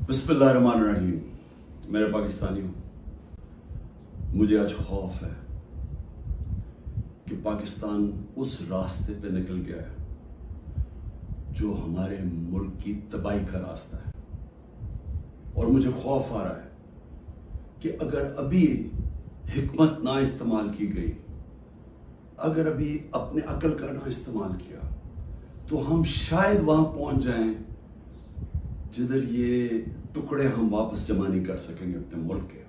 بسم اللہ الرحمن الرحیم. میرے پاکستانیوں، مجھے آج خوف ہے کہ پاکستان اس راستے پہ نکل گیا ہے جو ہمارے ملک کی تباہی کا راستہ ہے. اور مجھے خوف آ رہا ہے کہ اگر ابھی حکمت نہ استعمال کی گئی، اگر ابھی اپنے عقل کا نہ استعمال کیا، تو ہم شاید وہاں پہنچ جائیں جدھر یہ ٹکڑے ہم واپس جمع نہیں کر سکیں گے اپنے ملک کے.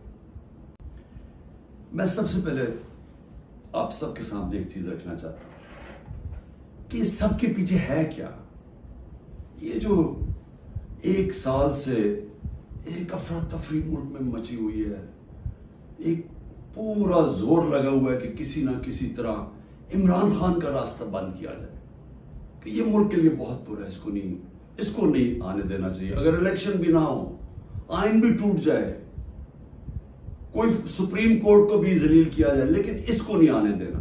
میں سب سے پہلے آپ سب کے سامنے ایک چیز رکھنا چاہتا ہوں کہ اس سب کے پیچھے ہے کیا. یہ جو ایک سال سے ایک افراتفری ملک میں مچی ہوئی ہے، ایک پورا زور لگا ہوا ہے کہ کسی نہ کسی طرح عمران خان کا راستہ بند کیا جائے کہ یہ ملک کے لیے بہت برا ہے، اس کو نہیں آنے دینا چاہیے. اگر الیکشن بھی نہ ہو، آئین بھی ٹوٹ جائے، کوئی سپریم کورٹ کو بھی ذلیل کیا جائے، لیکن اس کو نہیں آنے دینا.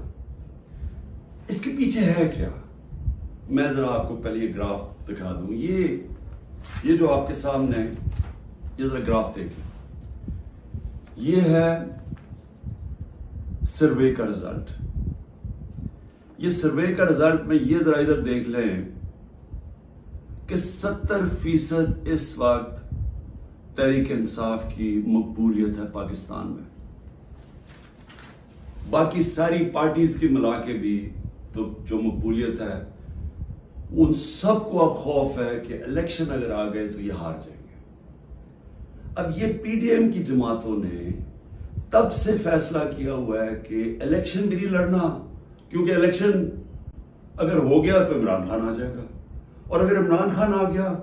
اس کے پیچھے ہے کیا؟ میں ذرا آپ کو پہلے یہ گراف دکھا دوں. یہ جو آپ کے سامنے ہے، یہ ذرا گراف دیکھیں. یہ ہے سروے کا رزلٹ. یہ سروے کا رزلٹ میں یہ ذرا ادھر دیکھ لیں کہ 70% اس وقت تحریک انصاف کی مقبولیت ہے پاکستان میں. باقی ساری پارٹیز کی ملا کے بھی تو جو مقبولیت ہے، ان سب کو اب خوف ہے کہ الیکشن اگر آ گئے تو یہ ہار جائیں گے. اب یہ پی ڈی ایم کی جماعتوں نے تب سے فیصلہ کیا ہوا ہے کہ الیکشن بھی نہیں لڑنا، کیونکہ الیکشن اگر ہو گیا تو عمران خان آ جائے گا، اور اگر عمران خان آ گیا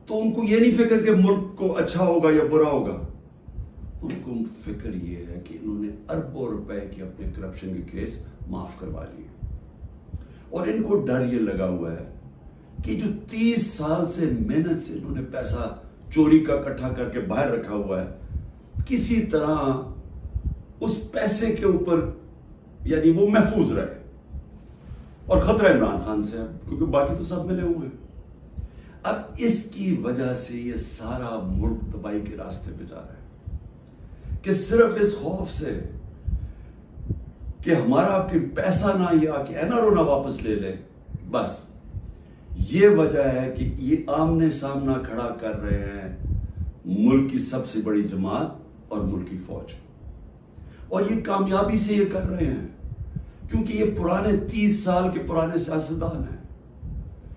تو ان کو یہ نہیں فکر کہ ملک کو اچھا ہوگا یا برا ہوگا. ان کو فکر یہ ہے کہ انہوں نے اربوں روپے کے اپنے کرپشن کے کیس معاف کروا لیے، اور ان کو ڈر یہ لگا ہوا ہے کہ جو 30 سال سے محنت سے انہوں نے پیسہ چوری کا اکٹھا کر کے باہر رکھا ہوا ہے، کسی طرح اس پیسے کے اوپر یعنی وہ محفوظ رہے. اور خطرہ عمران خان سے ہے کیونکہ باقی تو سب ملے ہوئے ہیں. اب اس کی وجہ سے یہ سارا ملک تباہی کے راستے پہ جا رہا ہے کہ صرف اس خوف سے کہ ہمارا آپ کے پیسہ نہ یا کہ این آر او نہ واپس لے لے. بس یہ وجہ ہے کہ یہ آمنے سامنا کھڑا کر رہے ہیں ملک کی سب سے بڑی جماعت اور ملک کی فوج، اور یہ کامیابی سے یہ کر رہے ہیں کیونکہ یہ پرانے 30 سال کے پرانے سیاستدان ہیں.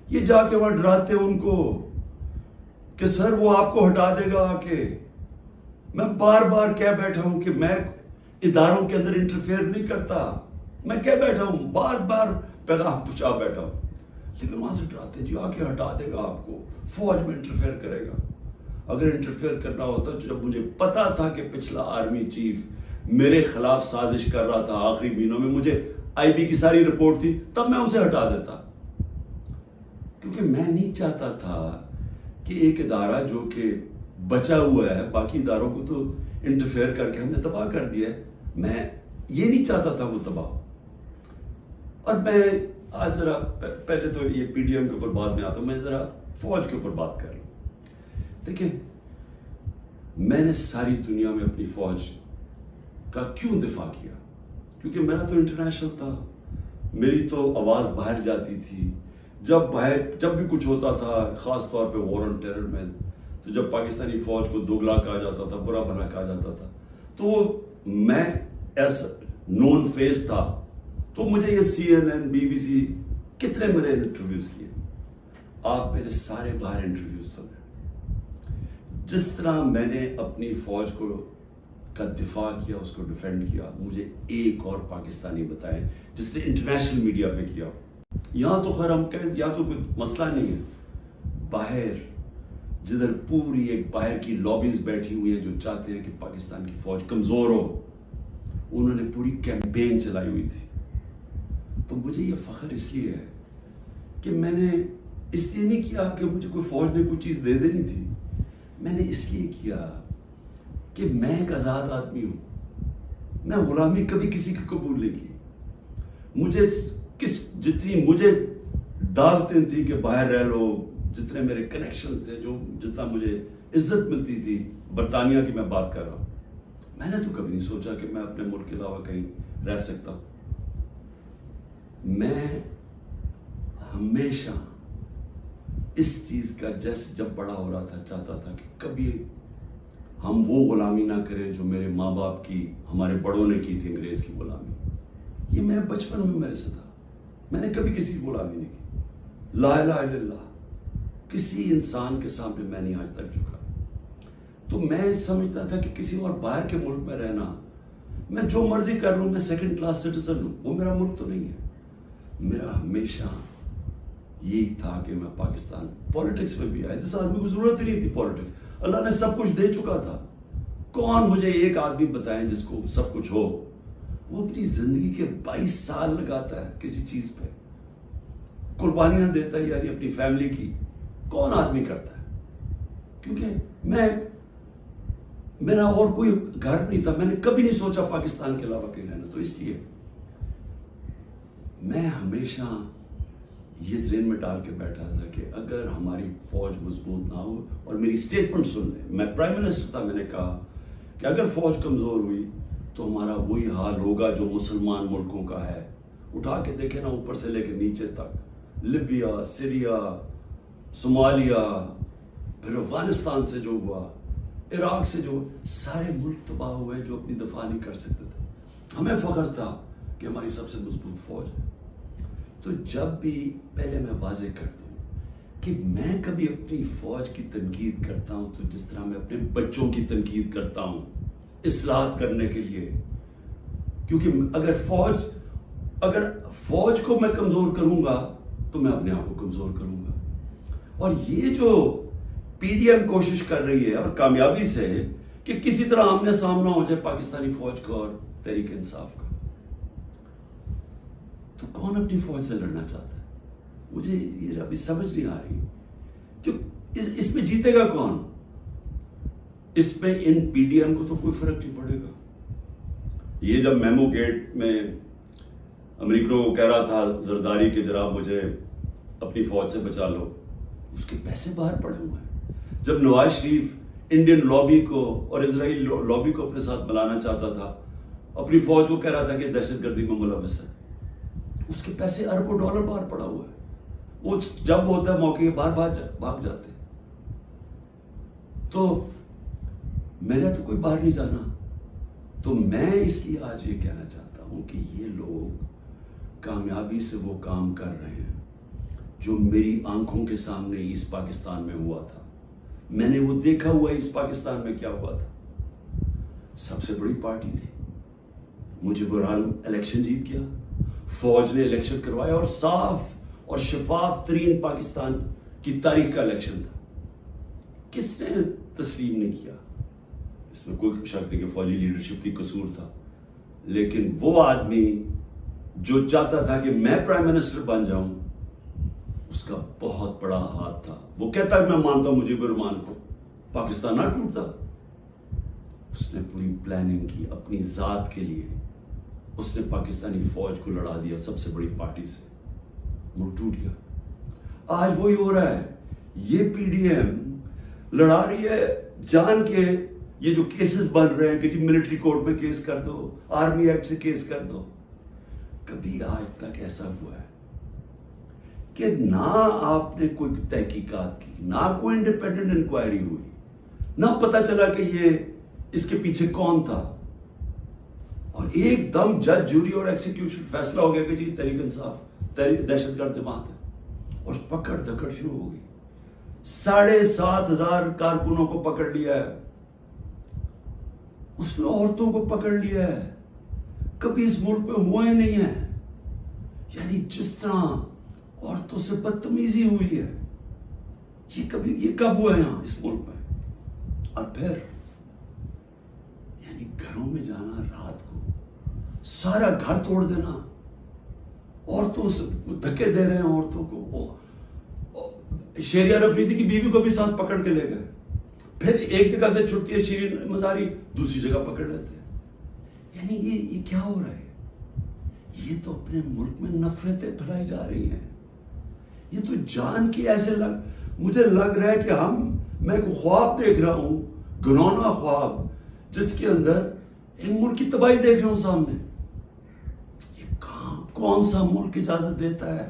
یہ جا کے وہاں ڈراتے ہیں ان کو کہ سر وہ آپ کو ہٹا دے گا آ کے. میں بار بار کہہ بیٹھا ہوں کہ میں اداروں کے اندر انٹرفیئر نہیں کرتا، میں کہہ بیٹھا ہوں، بار بار پیغام پہنچا بیٹھا ہوں، لیکن وہاں سے ڈراتے ہیں جی آ کے ہٹا دے گا آپ کو، فوج میں انٹرفیئر کرے گا. اگر انٹرفیئر کرنا ہوتا، جب مجھے پتا تھا کہ پچھلا آرمی چیف میرے خلاف سازش کر رہا تھا، آخری مہینوں میں مجھے آئی بی کی ساری رپورٹ تھی، تب میں اسے ہٹا دیتا، کیونکہ میں نہیں چاہتا تھا کہ ایک ادارہ جو کہ بچا ہوا ہے، باقی اداروں کو تو انٹرفیئر کر کے ہم نے تباہ کر دیا ہے، میں یہ نہیں چاہتا تھا وہ تباہ. اور میں آج ذرا پہلے تو یہ پی ڈی ایم کے اوپر بعد میں آتا ہوں، میں ذرا فوج کے اوپر بات کر لوں. دیکھیں، میں نے ساری دنیا میں اپنی فوج کا کیوں دفاع کیا؟ کیونکہ میرا تو انٹرنیشنل تھا، میری تو آواز باہر جاتی تھی. جب بھی کچھ ہوتا تھا، خاص طور پہ وار آن ٹیرر میں، تو جب پاکستانی فوج کو دوگلا کہا جاتا تھا، برا بھلا کہا جاتا تھا، تو میں ایس نون فیس تھا. تو مجھے یہ C N N, B B C کتنے میرے انٹرویوز کیے. آپ میرے سارے باہر انٹرویوز سنے. جس طرح میں نے اپنی فوج کا دفاع کیا، اس کو ڈیفینڈ کیا، مجھے ایک اور پاکستانی بتائیں جس نے انٹرنیشنل میڈیا پہ کیا. یہاں تو خیر ہم کہیں یہاں تو کوئی مسئلہ نہیں ہے، باہر جدھر پوری ایک باہر کی لابیز بیٹھی ہوئی ہیں جو چاہتے ہیں کہ پاکستان کی فوج کمزور ہو، انہوں نے پوری کیمپین چلائی ہوئی تھی. تو مجھے یہ فخر اس لیے ہے کہ میں نے اس لیے نہیں کیا کہ مجھے کوئی فوج نے کوئی چیز دے دینی تھی، میں نے اس لیے کیا کہ میں ایک آزاد آدمی ہوں. میں غلامی کبھی کسی کی قبول نہیں کی. مجھے جتنی مجھے دعوتیں تھیں کہ باہر رہ لو، جتنے میرے کنیکشنز تھے, جو جتنا مجھے عزت ملتی تھی, برطانیہ کی میں بات کر رہا ہوں, میں نے تو کبھی نہیں سوچا کہ میں اپنے ملک کے علاوہ کہیں رہ سکتا ہوں. میں ہمیشہ اس چیز کا جیسے جب بڑا ہو رہا تھا چاہتا تھا کہ کبھی ہم وہ غلامی نہ کریں جو میرے ماں باپ کی, ہمارے بڑوں نے کی تھی, انگریز کی غلامی. یہ میرے بچپن میں میرے سے تھا, میں نے کبھی کسی کی غلامی نہیں کی. لا الہ الا اللہ, کسی انسان کے سامنے میں نہیں آج تک جھکا. تو میں سمجھتا تھا کہ کسی اور باہر کے ملک میں رہنا, میں جو مرضی کر لوں, میں سیکنڈ کلاس سٹیزن ہوں, وہ میرا ملک تو نہیں ہے. میرا ہمیشہ یہی تھا کہ میں پاکستان, پولیٹکس میں بھی آیا جس آدمی کو ضرورت ہی نہیں تھی پولیٹکس, اللہ نے سب کچھ دے چکا تھا. کون مجھے ایک آدمی بتائیں جس کو سب کچھ ہو, وہ اپنی زندگی کے 22 سال لگاتا ہے کسی چیز پہ, قربانیاں دیتا ہے, یعنی اپنی فیملی کی. کون آدمی کرتا ہے؟ کیونکہ میرا اور کوئی گھر نہیں تھا, میں نے کبھی نہیں سوچا پاکستان کے علاوہ کہیں رہنا. تو اس لیے میں ہمیشہ یہ ذہن میں ڈال کے بیٹھا تھا کہ اگر ہماری فوج مضبوط نہ ہو, اور میری سٹیٹمنٹ سن لیں, میں پرائم منسٹر تھا, میں نے کہا کہ اگر فوج کمزور ہوئی تو ہمارا وہی حال ہوگا جو مسلمان ملکوں کا ہے. اٹھا کے دیکھیں نا, اوپر سے لے کے نیچے تک, لیبیا, سیریا, صومالیہ, پھر افغانستان سے جو ہوا, عراق سے جو, سارے ملک تباہ ہوئے جو اپنی دفاع نہیں کر سکتے تھے. ہمیں فخر تھا کہ ہماری سب سے مضبوط فوج ہے. تو جب بھی, پہلے میں واضح کر دوں کہ میں کبھی اپنی فوج کی تنقید کرتا ہوں تو جس طرح میں اپنے بچوں کی تنقید کرتا ہوں اصلاحات کرنے کے لیے. کیونکہ اگر فوج کو میں کمزور کروں گا تو میں اپنے آپ کو کمزور کروں گا. اور یہ جو پی ڈی ایم کوشش کر رہی ہے, اور کامیابی سے, کہ کسی طرح آمنے سامنا ہو جائے پاکستانی فوج کا اور تحریک انصاف کا, تو کون اپنی فوج سے لڑنا چاہتا ہے؟ مجھے یہ ابھی سمجھ نہیں آ رہی کہ اس میں جیتے گا کون؟ اس میں ان پی ڈی ایم کو تو کوئی فرق نہیں پڑے گا. یہ جب میمو گیٹ میں امریکہ کو کہہ رہا تھا زرداری کہ جناب مجھے اپنی فوج سے بچا لو, اس کے پیسے باہر پڑے ہوئے ہیں. جب نواز شریف انڈین لابی کو اور اسرائیل لابی کو اپنے ساتھ بلانا چاہتا تھا, اپنی فوج کو کہہ رہا تھا کہ دہشت گردی میں ملوث ہے, اس کے پیسے اربوں ڈالر باہر پڑا ہوا ہے. وہ جب ہوتا ہے موقع باہر بھاگ جاتے. تو میرا تو کوئی باہر نہیں جانا. تو میں اس لیے آج یہ کہنا چاہتا ہوں کہ یہ لوگ کامیابی سے وہ کام کر رہے ہیں جو میری آنکھوں کے سامنے ایسٹ پاکستان میں ہوا تھا. میں نے وہ دیکھا ہوا ہے ایسٹ پاکستان میں کیا ہوا تھا. سب سے بڑی پارٹی تھی, مجھے برحال الیکشن جیت گیا, فوج نے الیکشن کروایا, اور صاف اور شفاف ترین پاکستان کی تاریخ کا الیکشن تھا. کس نے تسلیم نہیں کیا؟ اس میں کوئی شک نہیں کہ فوجی لیڈرشپ کی قصور تھا, لیکن وہ آدمی جو چاہتا تھا کہ میں پرائم منسٹر بن جاؤں, اس کا بہت بڑا ہاتھ تھا. وہ کہتا ہے میں مانتا ہوں مجھب الرحمان کو, پاکستان نہ ٹوٹتا. اس نے پوری پلاننگ کی اپنی ذات کے لیے, اس نے پاکستانی فوج کو لڑا دیا سب سے بڑی پارٹی سے, ملک ٹوٹ گیا. آج وہی ہو رہا ہے. یہ پی ڈی ایم لڑا رہی ہے جان کے, یہ جو کیسز بن رہے ہیں کہ جی ملٹری کورٹ میں کیس کر دو, آرمی ایکٹ سے کیس کر دو. کبھی آج تک ایسا ہوا ہے کہ نہ آپ نے کوئی تحقیقات کی, نہ کوئی انڈیپینڈنٹ انکوائری ہوئی, نہ پتا چلا کہ یہ اس کے پیچھے کون تھا, اور ایک دم جج, جوری اور ایکسیکیوشن فیصلہ ہو گیا کہ جی تحریک انصاف دہشت گرد جماعت ہے, اور پکڑ دھکڑ شروع ہو گئی. 7,500 کارکنوں کو پکڑ لیا ہے, اس میں عورتوں کو پکڑ لیا ہے. کبھی اس ملک میں ہوا ہی نہیں ہے. یعنی جس طرح عورتوں سے بدتمیزی ہوئی ہے, یہ کب ہوا ہے یہاں اس ملک میں؟ اور پھر یعنی گھروں میں جانا رات کو, سارا گھر توڑ دینا, عورتوں سے دھکے دے رہے ہیں عورتوں کو. شیریہ رفریدی کی بیوی کو بھی ساتھ پکڑ کے لے گئے, پھر ایک جگہ سے چھٹتی ہے شیرین مزاری, دوسری جگہ پکڑ لیتے ہیں. یعنی یہ کیا ہو رہا ہے؟ یہ تو اپنے ملک میں نفرتیں پھیلائی جا رہی ہیں. یہ تو جان کی ایسے مجھے لگ رہا ہے کہ میں کو خواب دیکھ رہا ہوں، گنونا خواب، جس کے اندر ایک ملک کی تباہی دیکھ رہا ہوں سامنے۔ یہ کون سا ملک اجازت دیتا ہے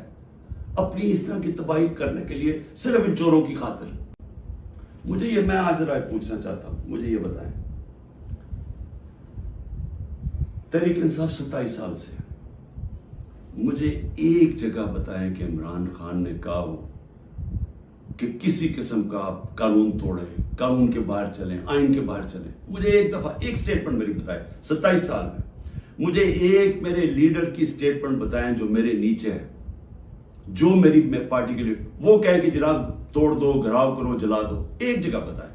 اپنی اس طرح کی تباہی کرنے کے لیے صرف ان چوروں کی خاطر؟ میں آج رائے پوچھنا چاہتا ہوں، مجھے یہ بتائیں، تحریک انصاف 27 سال سے، مجھے ایک جگہ بتائیں کہ عمران خان نے کہا ہو کہ کسی قسم کا آپ قانون توڑیں، قانون کے باہر چلیں، آئین کے باہر چلیں۔ مجھے ایک دفعہ ایک سٹیٹمنٹ میری بتائیں 27 سال میں، مجھے ایک میرے لیڈر کی سٹیٹمنٹ بتائیں جو میرے نیچے ہے، جو میری پارٹی کے لیے وہ کہے کہ جناب توڑ دو، گھراؤ کرو، جلا دو۔ ایک جگہ بتائیں۔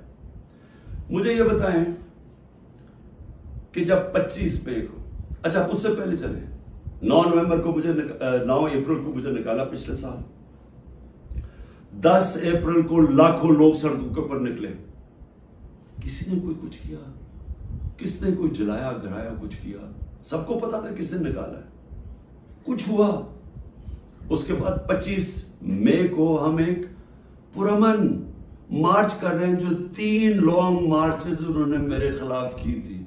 مجھے یہ بتائیں کہ جب 25 مئی کو، اچھا اس سے پہلے چلیں، 9 اپریل کو مجھے نکالا پچھلے سال، 10 اپریل کو لاکھوں لوگ سڑکوں کے اوپر نکلے، کسی نے کوئی کچھ کیا؟ کس نے کوئی جلایا گھرایا کچھ کیا؟ سب کو پتا تھا کس نے نکالا ہے، کچھ ہوا؟ اس کے بعد 25 مئی کو ہم ایک پرامن مارچ کر رہے ہیں، جو 3 لانگ مارچز انہوں نے میرے خلاف کی تھی،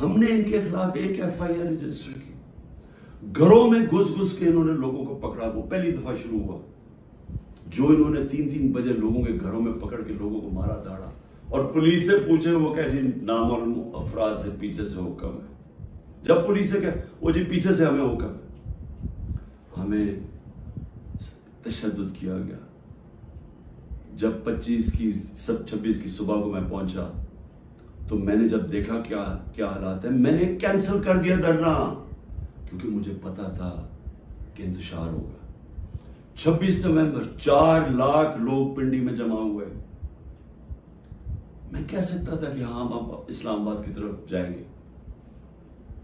ہم نے ان کے خلاف ایک FIR رجسٹر کی، گھروں میں گھس کے انہوں نے لوگوں کو پکڑا، وہ پہلی دفعہ شروع ہوا، جو انہوں نے 3 بجے لوگوں کے گھروں میں پکڑ کے لوگوں کو مارا داڑا، اور پولیس سے پوچھے وہ کہ جی نامعلوم افراد سے پیچھے سے حکم ہے۔ جب پولیس سے کہ وہ جی پیچھے سے ہمیں حکم ہے، ہمیں تشدد کیا گیا۔ جب 26 کی صبح کو میں پہنچا تو میں نے جب دیکھا کیا حالات ہیں، میں نے کینسل کر دیا دھرنا، کیونکہ مجھے پتا تھا کہ انتشار ہوگا۔ 26 نومبر 4 لاکھ لوگ پنڈی میں جمع ہوئے، میں کہہ سکتا تھا کہ ہاں ہم اب اسلام آباد کی طرف جائیں گے،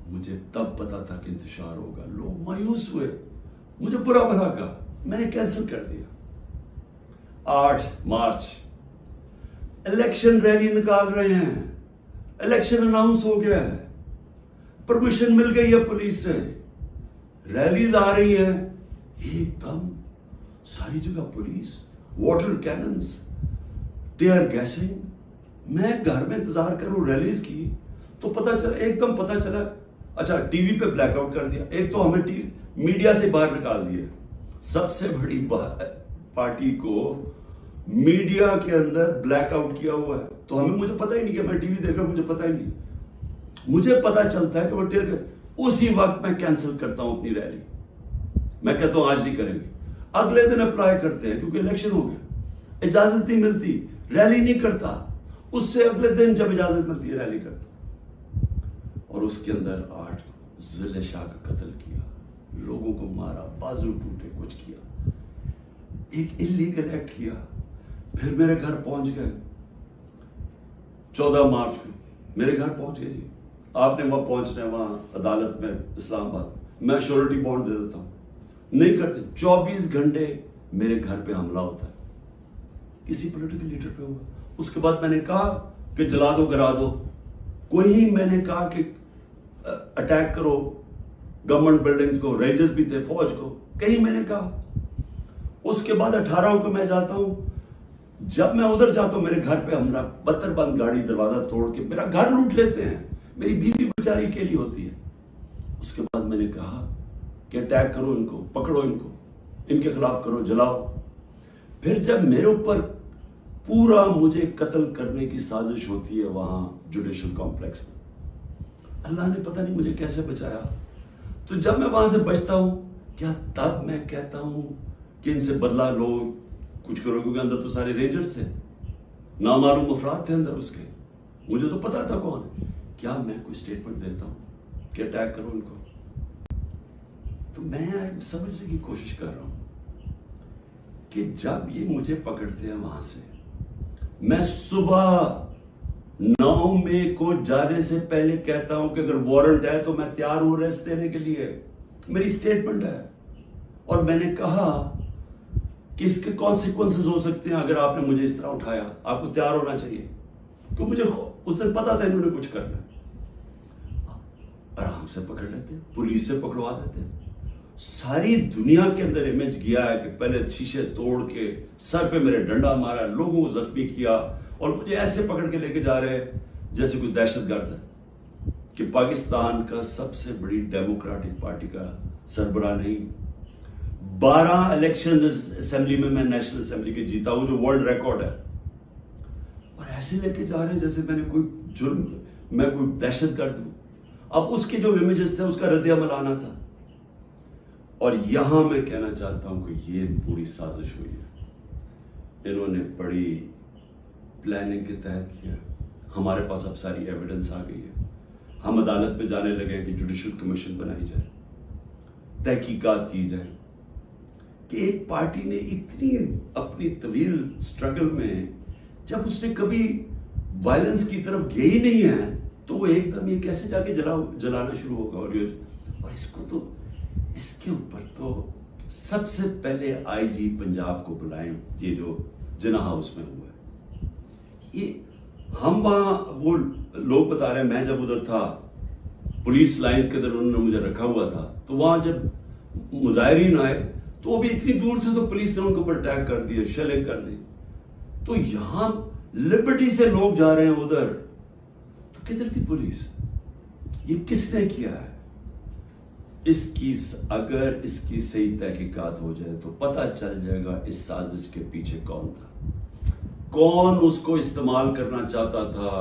مجھے تب پتا تھا کہ انتشار ہوگا، لوگ مایوس ہوئے، مجھے برا بھلا کہا، میں نے کینسل کر دیا۔ 8 مارچ الیکشن ریلی نکال رہے ہیں، الیکشن اناؤنس ہو گیا ہے، پرمیشن مل گئی ہے پولیس سے، ریلیز آ رہی ہیں، ایک دم ساری جگہ police, water cannons, tear gassing. میں گھر میں انتظار کروں ریلیز کی تو ایک دم پتا چلا، اچھا ٹی وی پہ بلیک آؤٹ کر دیا، ایک تو ہمیں میڈیا سے باہر نکال دیا، سب سے بڑی پارٹی کو میڈیا کے اندر بلیک آؤٹ کیا ہوا ہے، تو مجھے پتا ہی نہیں کہ میں ٹی وی دیکھ رہا ہوں، مجھے پتا ہی نہیں، مجھے پتا چلتا ہے کہ وہ ٹیئر گیس، اسی وقت میں کینسل کرتا ہوں اپنی ریلی، میں کہتا ہوں آج نہیں کریں گے، اگلے دن اپلائی کرتے ہیں کیونکہ الیکشن ہو گیا، اجازت نہیں ملتی، ریلی نہیں کرتا، اس سے اگلے دن جب اجازت ملتی ہے ریلی کرتا، اور اس کے اندر 8 کو ضلع شاہ کا قتل کیا، لوگوں کو مارا، بازو ٹوٹے، کچھ کیا، ایک اللیگل ایکٹ کیا۔ پھر میرے گھر پہنچ گئے 14 مارچ کو میرے گھر پہنچ گئے، جی آپ نے وہاں پہنچنا ہے، وہاں عدالت میں اسلام آباد، میں شیورٹی بانڈ دے دیتا ہوں، نہیں کرتے، 24 گھنٹے میرے گھر پہ حملہ ہوتا ہے، کسی پولیٹیکل لیڈر پہ ہوا۔ اس کے بعد میں نے کہا کہ جلا دو، گرا دو، کوئی میں نے کہا کہ اٹیک کرو گورنمنٹ بلڈنگز کو، رینجرز بھی تھے، فوج کو، کہیں میں نے کہا۔ اس کے بعد 18 کو میں جاتا ہوں، جب میں ادھر جاتا ہوں میرے گھر پہ حملہ، بتر بند گاڑی دروازہ توڑ کے میرا گھر لوٹ لیتے ہیں، میری بیوی بیچاری اکیلی ہوتی ہے۔ اس کے بعد میں نے کہا کہ اٹیک کرو ان کو، پکڑو ان کو، ان کے خلاف کرو، جلاؤ۔ پھر جب میرے اوپر پورا مجھے قتل کرنے کی سازش ہوتی ہے وہاں جوڈیشل کمپلیکس میں، اللہ نے پتہ نہیں مجھے کیسے بچایا۔ تو جب میں وہاں سے بچتا ہوں، کیا تب میں کہتا ہوں کہ ان سے بدلہ لو، کچھ کرو، کیونکہ اندر تو سارے رینجرز تھے، نامعلوم افراد تھے اندر اس کے، مجھے تو پتا تھا کون ہے، کیا میں کوئی سٹیٹمنٹ دیتا ہوں کہ اٹیک کرو ان کو؟ تو میں سمجھنے کی کوشش کر رہا ہوں کہ جب یہ مجھے پکڑتے ہیں وہاں سے، میں صبح 9 مئی کو جانے سے پہلے کہتا ہوں کہ اگر وارنٹ ہے تو میں تیار ہوں ریسٹ دینے کے لیے، میری سٹیٹمنٹ ہے، اور میں نے کہا کہ اس کے کانسیکوینسز ہو سکتے ہیں اگر آپ نے مجھے اس طرح اٹھایا، آپ کو تیار ہونا چاہیے، کیونکہ مجھے اس دن پتا تھا انہوں نے کچھ کرنا ہے۔ آرام سے پکڑ لیتے، پولیس سے پکڑوا دیتے، ساری دنیا کے اندر امیج گیا ہے کہ پہلے شیشے توڑ کے سر پہ میرے ڈنڈا مارا, لوگوں کو زخمی کیا, اور مجھے ایسے پکڑ کے لے کے جا رہے ہیں جیسے کوئی دہشت گرد ہے کہ پاکستان کا سب سے بڑی ڈیموکریٹک پارٹی کا سربراہ نہیں. 12 الیکشن اسمبلی میں نیشنل اسمبلی کے جیتا ہوں, جو ورلڈ ریکارڈ ہے, اور ایسے لے کے جا رہے ہیں جیسے میں نے کوئی جرم, میں کوئی دہشت گرد ہوں. اب اس کے جو امیجز تھے اس کا رد عمل آنا تھا. اور یہاں میں کہنا چاہتا ہوں کہ یہ پوری سازش ہوئی ہے, انہوں نے بڑی پلاننگ کے تحت کیا. ہمارے پاس اب ساری ایویڈنس آ گئی ہے, ہم عدالت پہ جانے لگے کہ جوڈیشل کمیشن بنائی جائے, تحقیقات کی جائے کہ ایک پارٹی نے اتنی اپنی طویل سٹرگل میں جب اس نے کبھی وائلنس کی طرف گئی ہی نہیں ہے تو وہ ایک دم یہ کیسے جا کے جلانا شروع ہوگا. اور اس کو تو اس کے اوپر تو سب سے پہلے آئی جی پنجاب کو بلائیں, یہ جو جناح ہاؤس میں ہوا ہے. یہ ہم وہاں, وہ لوگ بتا رہے ہیں, میں جب ادھر تھا پولیس لائنز کے اندر انہوں نے مجھے رکھا ہوا تھا, تو وہاں جب مظاہرین آئے تو وہ بھی اتنی دور تھے تو پولیس نے ان کے اوپر اٹیک کر دیا, شیلنگ کر دی. تو یہاں لبرٹی سے لوگ جا رہے ہیں ادھر, تو کدھر تھی پولیس؟ یہ کس نے کیا ہے؟ اگر اس کی صحیح تحقیقات ہو جائے تو پتہ چل جائے گا اس سازش کے پیچھے کون تھا, کون اس کو استعمال کرنا چاہتا تھا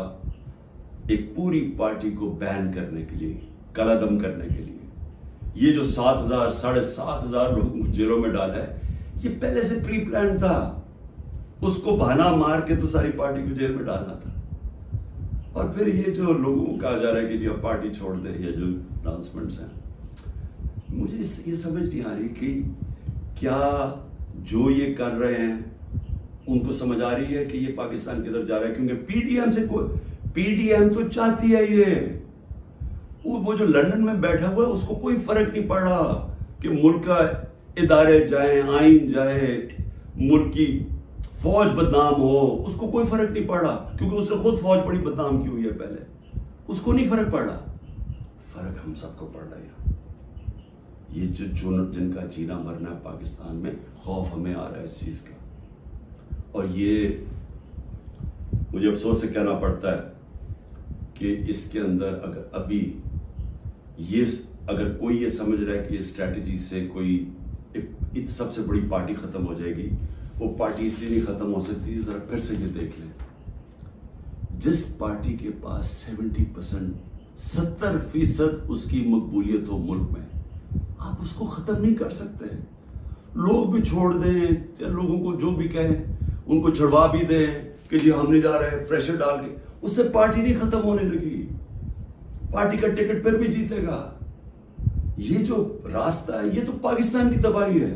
ایک پوری پارٹی کو بین کرنے کے لیے, قلعدم کرنے کے لیے. یہ جو 7,000 7,500 لوگ جیلوں میں ڈالا ہے, یہ پہلے سے پری پلان تھا. اس کو بہانا مار کے تو ساری پارٹی کو جیل میں ڈالنا تھا. اور پھر یہ جو لوگوں کو کہا جا رہا ہے کہ جی اب پارٹی چھوڑ دے, یا جو اناؤنسمنٹس ہیں, مجھے یہ سمجھ نہیں آ رہی کہ کیا جو یہ کر رہے ہیں ان کو سمجھ آ رہی ہے کہ یہ پاکستان کی طرف جا رہا ہے. کیونکہ پی ڈی ایم تو چاہتی ہے یہ, وہ جو لندن میں بیٹھا ہوا ہے اس کو کوئی فرق نہیں پڑ رہا کہ ملک کا ادارے جائیں, آئین جائے, ملک کی فوج بدنام ہو, اس کو کوئی فرق نہیں پڑ رہا, کیونکہ اس نے خود فوج بڑی بدنام کی ہوئی ہے پہلے. اس کو نہیں فرق پڑ رہا. فرق ہم سب کو پڑ رہا ہے. یہ جن کا جینا مرنا ہے پاکستان میں, خوف ہمیں آ رہا ہے اس چیز کا. اور یہ مجھے افسوس سے کہنا پڑتا ہے کہ اس کے اندر اگر کوئی یہ سمجھ رہا ہے کہ یہ اسٹریٹجی سے کوئی سب سے بڑی پارٹی ختم ہو جائے گی, وہ پارٹی اس لیے نہیں ختم ہو سکتی. ذرا پھر سے یہ دیکھ لیں, جس پارٹی کے پاس 70% اس کی مقبولیت ہو ملک میں, آپ اس کو ختم نہیں کر سکتے. لوگ بھی چھوڑ دیں, لوگوں کو جو بھی کہیں ان کو چھڑوا بھی دیں کہ جی ہم نہیں جا رہے, پریشر ڈال کے, اس سے پارٹی نہیں ختم ہونے لگی. پارٹی کا ٹکٹ پھر بھی جیتے گا. یہ جو راستہ ہے یہ تو پاکستان کی تباہی ہے.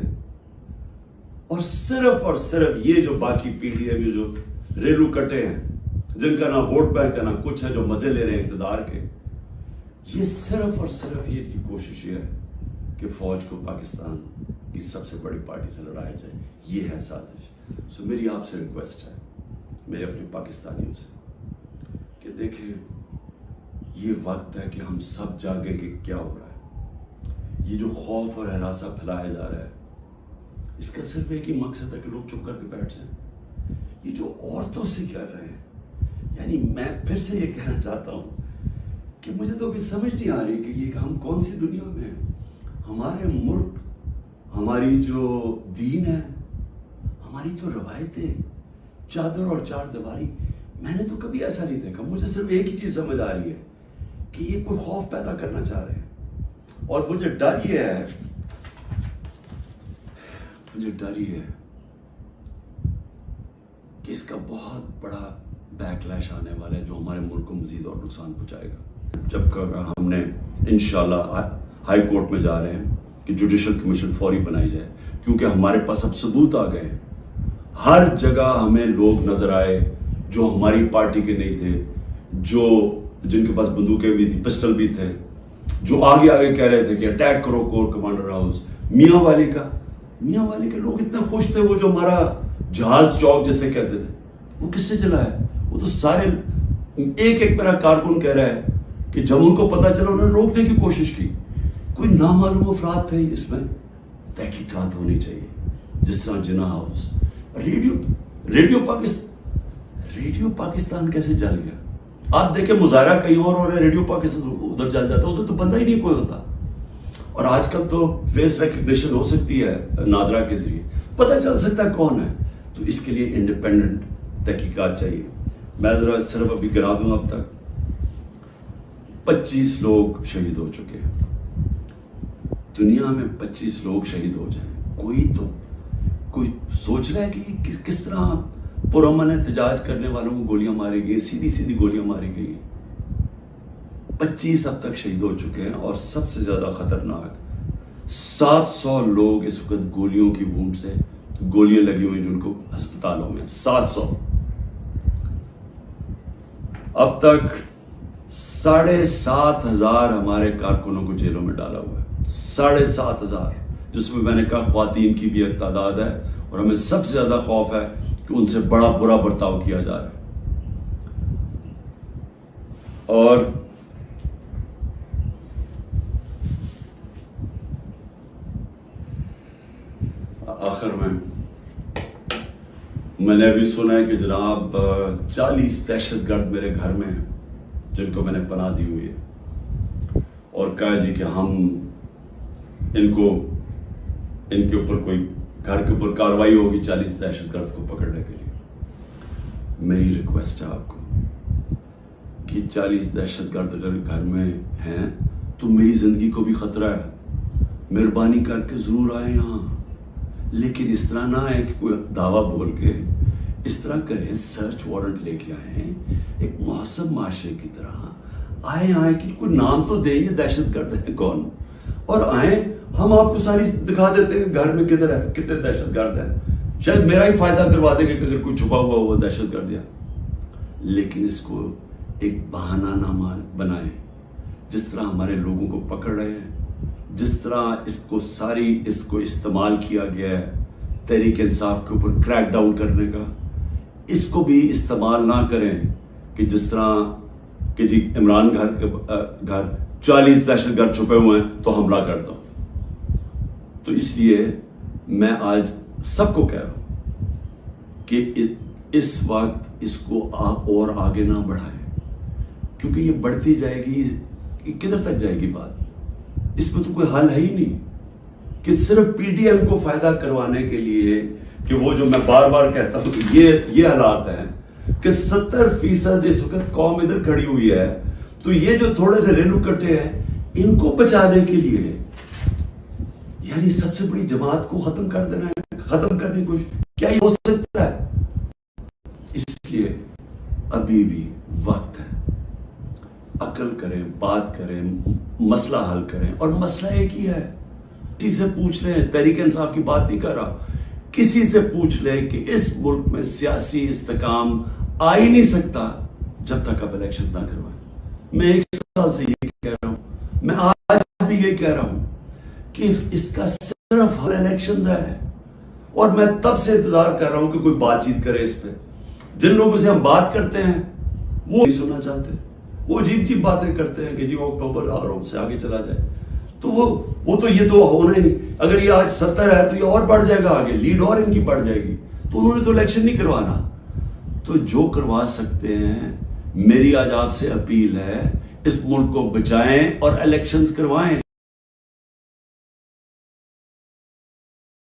اور صرف یہ جو باقی پی ڈی ایم جو ریلو کٹے ہیں, جن کا نہ ووٹ بینک ہے نہ کچھ ہے, جو مزے لے رہے ہیں اقتدار کے, یہ صرف یہ کی کوشش یہ ہے کہ فوج کو پاکستان کی سب سے بڑی پارٹی سے لڑایا جائے. یہ ہے سازش. سو میری آپ سے ریکویسٹ ہے, میرے اپنے پاکستانیوں سے, کہ دیکھیں یہ وقت ہے کہ ہم سب جاگیں کہ کیا ہو رہا ہے. یہ جو خوف اور ہراسہ پھیلایا جا رہا ہے, اس کا صرف ایک ہی مقصد ہے کہ لوگ چپ کر کے بیٹھ جائیں. یہ جو عورتوں سے کر رہے ہیں, یعنی میں پھر سے یہ کہنا چاہتا ہوں کہ مجھے تو ابھی سمجھ نہیں آ رہی کہ یہ ہم کون سی دنیا میں ہیں. ہمارے ملک, ہماری جو دین ہے, ہماری تو روایتیں, چادر اور چار دیواری, میں نے تو کبھی ایسا نہیں دیکھا. مجھے صرف ایک ہی چیز سمجھ آ رہی ہے کہ یہ کوئی خوف پیدا کرنا چاہ رہے ہیں. اور مجھے ڈر یہ ہے کہ اس کا بہت بڑا بیک لیش آنے والا ہے, جو ہمارے ملک کو مزید اور نقصان پہنچائے گا. جب ہم نے انشاءاللہ ہائی کورٹ میں جا رہے ہیں کہ جوڈیشل کمیشن فوری بنائی جائے, کیونکہ ہمارے پاس اب ثبوت آ گئے. ہر جگہ ہمیں لوگ نظر آئے جو ہماری پارٹی کے نہیں تھے, جن کے پاس بندوقیں بھی تھی, پسٹل بھی تھے, جو آگے کہہ رہے تھے کہ اٹیک کرو کور کمانڈر ہاؤس. میاں والی کے لوگ اتنے خوش تھے, وہ جو ہمارا جہاز چوک جیسے کہتے تھے, وہ کس سے چلا ہے؟ وہ تو سارے ایک میرا کارکن کہہ رہا ہے کہ جب ان کو پتا چلا انہوں نے روکنے کی کوشش کی. کوئی نامعلوم افراد تھے اس میں؟ تحقیقات ہونی چاہیے. جس طرح جناح ہاؤس, ریڈیو پاکستان کیسے جل گیا؟ آپ دیکھیں مظاہرہ کہیں اور رہا ہے, ریڈیو پاکستان ادھر جل جاتا ہے, ادھر تو بندہ ہی نہیں کوئی ہوتا. اور آج کل تو فیس ریکگنیشن ہو سکتی ہے نادرا کے ذریعے, پتہ چل سکتا ہے کون ہے. تو اس کے لیے انڈیپینڈنٹ تحقیقات چاہیے. میں ذرا صرف ابھی گنا دوں, اب تک 25 لوگ شہید ہو چکے ہیں. دنیا میں 25 لوگ شہید ہو جائیں, کوئی سوچ رہا ہے کہ کس طرح پرامن احتجاج کرنے والوں کو گولیاں ماری گئی, سیدھی گولیاں ماری گئی. 25 اب تک شہید ہو چکے ہیں, اور سب سے زیادہ خطرناک 700 لوگ اس وقت گولیوں کی وونڈ سے, گولیاں لگی ہوئی جن کو ہسپتالوں میں 700. اب تک 7,500 ہمارے کارکنوں کو جیلوں میں ڈالا ہوا ہے. 7,500, جس میں نے کہا خواتین کی بھی ایک تعداد ہے, اور ہمیں سب سے زیادہ خوف ہے کہ ان سے بڑا برا برتاؤ کیا جا رہا ہے. اور آخر میں نے ابھی سنا ہے کہ جناب 40 دہشت گرد میرے گھر میں ہیں جن کو میں نے پناہ دی ہوئی ہے, اور کہا جی کہ ہم ان کے اوپر کوئی گھر کے اوپر کارروائی ہوگی 40 دہشت گرد کو پکڑنے کے لیے. میری ریکویسٹ ہے آپ کو کہ 40 دہشت گرد اگر گھر میں ہیں تو میری زندگی کو بھی خطرہ ہے, مہربانی کر کے ضرور آئیں یہاں. لیکن اس طرح نہ آئے کہ کوئی دعویٰ بول کے, اس طرح کریں سرچ وارنٹ لے کے آئیں ایک مہذب معاشرے کی طرح. آئیں کہ کوئی نام تو دیں, یہ دہشت گرد ہے کون, اور آئیں ہم آپ کو ساری دکھا دیتے ہیں گھر میں کدھر ہے, کتنے دہشت گرد ہیں. شاید میرا ہی فائدہ کروا دیں گے کہ اگر کوئی چھپا ہوا وہ دہشت گرد ہے. لیکن اس کو ایک بہانہ نہ بنائیں. جس طرح ہمارے لوگوں کو پکڑ رہے ہیں, جس طرح اس کو استعمال کیا گیا ہے تحریک انصاف کے اوپر کریک ڈاؤن کرنے کا, اس کو بھی استعمال نہ کریں کہ جس طرح کہ جی عمران گھر 40 دہشت گرد چھپے ہوئے ہیں تو حملہ کر دو. تو اس لیے میں آج سب کو کہہ رہا ہوں کہ اس وقت اس کو اور آگے نہ بڑھائیں, کیونکہ یہ بڑھتی جائے گی, کدھر تک جائے گی بات. اس میں تو کوئی حل ہے ہی نہیں کہ صرف پی ڈی ایم کو فائدہ کروانے کے لیے, کہ وہ جو میں بار بار کہتا ہوں کہ یہ حالات ہیں کہ 70% اس وقت قوم ادھر کھڑی ہوئی ہے, تو یہ جو تھوڑے سے ریلو کٹے ہیں ان کو بچانے کے لیے یعنی سب سے بڑی جماعت کو ختم کر دینا ہے, ختم کرنے کی کوشش, کیا یہ ہو سکتا ہے؟ اس لیے ابھی بھی وقت ہے, عقل کریں, بات کریں, مسئلہ حل کریں. اور مسئلہ ایک ہی ہے, کسی سے پوچھ لیں, تحریک انصاف کی بات نہیں کر رہا, کسی سے پوچھ لیں کہ اس ملک میں سیاسی استحکام آ ہی نہیں سکتا جب تک آپ الیکشنز نہ کروائیں. میں 1 سال سے یہ کہہ رہا ہوں, میں آج بھی یہ کہہ رہا ہوں کہ اس کا صرف حل الیکشنز ہے, اور میں تب سے انتظار کر رہا ہوں کہ کوئی بات چیت کرے اس پہ. جن لوگوں سے ہم بات کرتے ہیں وہ نہیں سننا چاہتے, وہ عجیب باتیں کرتے ہیں کہ جی اکتوبر اور سے آگے چلا جائے. تو وہ تو یہ تو ہونا ہی نہیں. اگر یہ آج 70 ہے تو یہ اور بڑھ جائے گا آگے, لیڈ اور ان کی بڑھ جائے گی. تو انہوں نے تو الیکشن نہیں کروانا. تو جو کروا سکتے ہیں, میری آج آپ سے اپیل ہے, اس ملک کو بچائیں اور الیکشنز کروائیں.